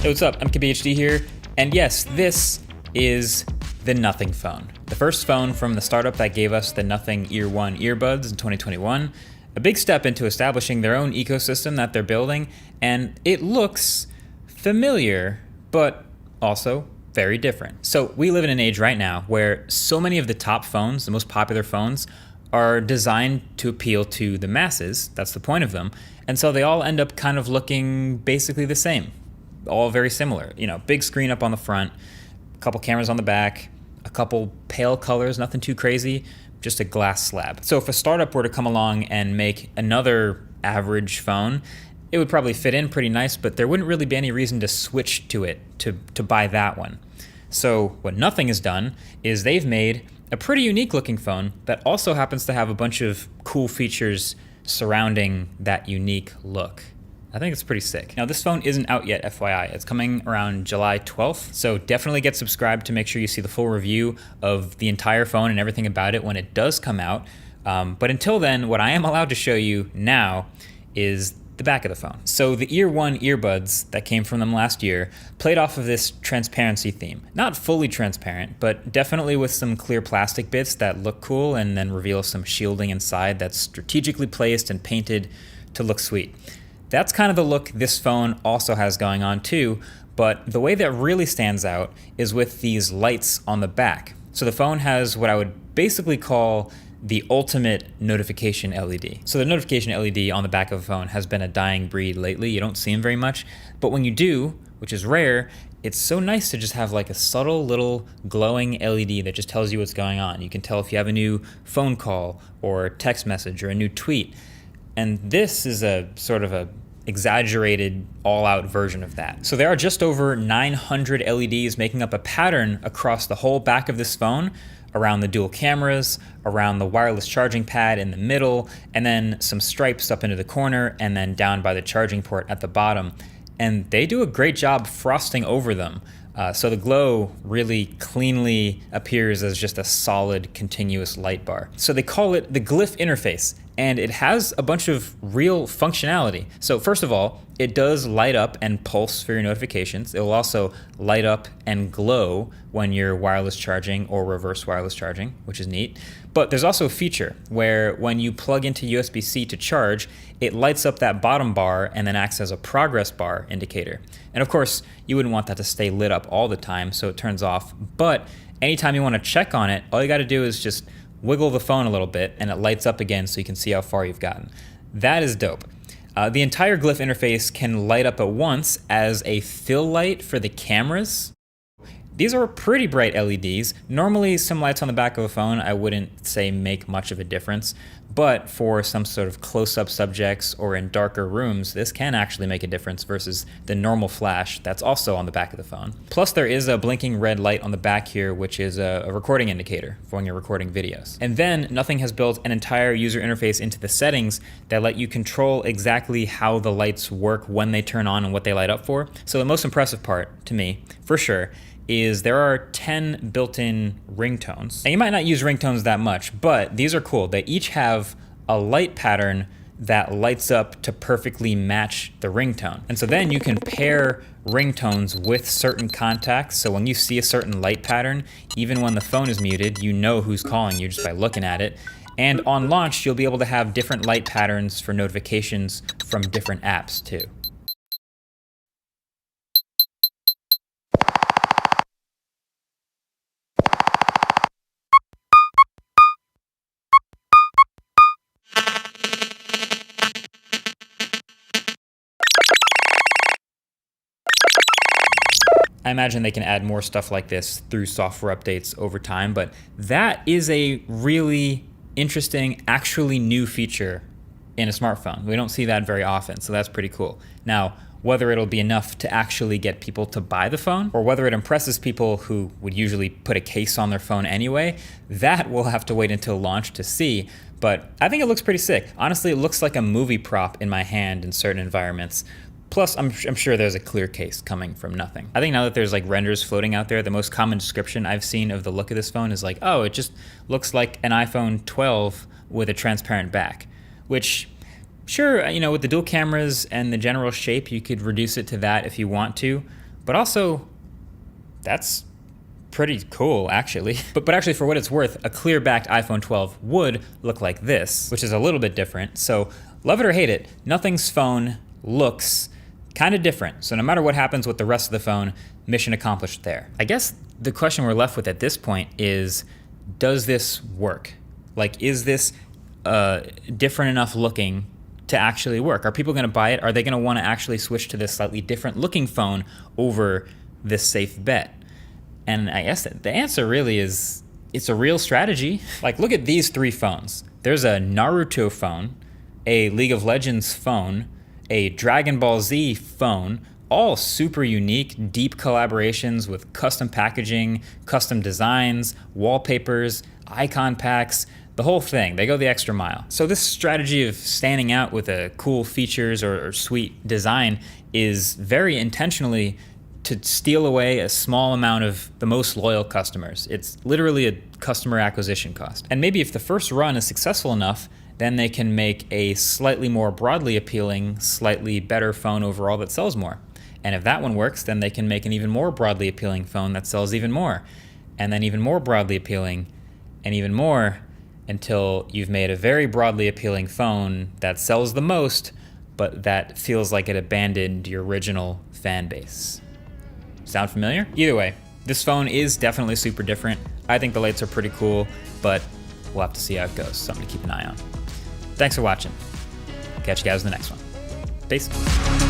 Hey, what's up? I'm KBHD here, and yes, this is the Nothing phone. The first phone from the startup that gave us the Nothing Ear One earbuds in 2021. A big step into establishing their own ecosystem that they're building, and it looks familiar, but also very different. So we live in an age right now where so many of the top phones, the most popular phones, are designed to appeal to the masses. That's the point of them. And so they all end up kind of looking basically the same. All very similar. You know, big screen up on the front, a couple cameras on the back, a couple pale colors, nothing too crazy, just a glass slab. So if a startup were to come along and make another average phone, it would probably fit in pretty nice, but there wouldn't really be any reason to switch to it, to buy that one. So what Nothing has done is they've made a pretty unique looking phone that also happens to have a bunch of cool features surrounding that unique look. I think it's pretty sick. Now this phone isn't out yet, FYI. It's coming around July 12th, so definitely get subscribed to make sure you see the full review of the entire phone and everything about it when it does come out. But until then, what I am allowed to show you now is the back of the phone. So the Ear One earbuds that came from them last year played off of this transparency theme. Not fully transparent, but definitely with some clear plastic bits that look cool and then reveal some shielding inside that's strategically placed and painted to look sweet. That's kind of the look this phone also has going on too, but the way that really stands out is with these lights on the back. So the phone has what I would basically call the ultimate notification LED. So the notification LED on the back of a phone has been a dying breed lately. You don't see them very much, but when you do, which is rare, it's so nice to just have like a subtle little glowing LED that just tells you what's going on. You can tell if you have a new phone call or text message or a new tweet. And this is a sort of a exaggerated all-out version of that. So there are just over 900 LEDs making up a pattern across the whole back of this phone, around the dual cameras, around the wireless charging pad in the middle, and then some stripes up into the corner, and then down by the charging port at the bottom. And they do a great job frosting over them. So the glow really cleanly appears as just a solid continuous light bar. So they call it the Glyph interface, and it has a bunch of real functionality. So first of all, it does light up and pulse for your notifications. It will also light up and glow when you're wireless charging or reverse wireless charging, which is neat. But there's also a feature where when you plug into USB-C to charge, it lights up that bottom bar and then acts as a progress bar indicator. And of course, you wouldn't want that to stay lit up all the time, so it turns off. But anytime you want to check on it, all you got to do is just wiggle the phone a little bit and it lights up again so you can see how far you've gotten. That is dope. The entire Glyph interface can light up at once as a fill light for the cameras. These are pretty bright LEDs. Normally, some lights on the back of a phone I wouldn't say make much of a difference, but for some sort of close-up subjects or in darker rooms, this can actually make a difference versus the normal flash that's also on the back of the phone. Plus, there is a blinking red light on the back here, which is a recording indicator for when you're recording videos. And then Nothing has built an entire user interface into the settings that let you control exactly how the lights work when they turn on and what they light up for. So the most impressive part, to me, for sure, is there are 10 built-in ringtones. And you might not use ringtones that much, but these are cool. They each have a light pattern that lights up to perfectly match the ringtone. And so then you can pair ringtones with certain contacts. So when you see a certain light pattern, even when the phone is muted, you know who's calling you just by looking at it. And on launch, you'll be able to have different light patterns for notifications from different apps too. I imagine they can add more stuff like this through software updates over time, but that is a really interesting, actually new feature in a smartphone. We don't see that very often, so that's pretty cool. Now, whether it'll be enough to actually get people to buy the phone, or whether it impresses people who would usually put a case on their phone anyway, that we'll have to wait until launch to see. But I think it looks pretty sick. Honestly, it looks like a movie prop in my hand in certain environments. Plus, I'm sure there's a clear case coming from Nothing. I think now that there's like renders floating out there, the most common description I've seen of the look of this phone is like, oh, it just looks like an iPhone 12 with a transparent back, which Sure, you know, with the dual cameras and the general shape, you could reduce it to that if you want to, but also that's pretty cool, actually. But actually, for what it's worth, a clear-backed iPhone 12 would look like this, which is a little bit different. So love it or hate it, Nothing's phone looks kind of different. So no matter what happens with the rest of the phone, mission accomplished there. I guess the question we're left with at this point is, does this work? Like, is this different enough looking to actually work? Are people gonna buy it? Are they gonna wanna actually switch to this slightly different looking phone over this safe bet? And I guess the answer really is, it's a real strategy. Like, look at these 3 phones. There's a Naruto phone, a League of Legends phone, a Dragon Ball Z phone, all super unique, deep collaborations with custom packaging, custom designs, wallpapers, icon packs, the whole thing. They go the extra mile. So this strategy of standing out with a cool features or sweet design is very intentionally to steal away a small amount of the most loyal customers. It's literally a customer acquisition cost. And maybe if the first run is successful enough, then they can make a slightly more broadly appealing, slightly better phone overall that sells more. And if that one works, then they can make an even more broadly appealing phone that sells even more. And then even more broadly appealing, and even more, until you've made a very broadly appealing phone that sells the most, but that feels like it abandoned your original fan base. Sound familiar? Either way, this phone is definitely super different. I think the lights are pretty cool, but we'll have to see how it goes. Something to keep an eye on. Thanks for watching. Catch you guys in the next one. Peace.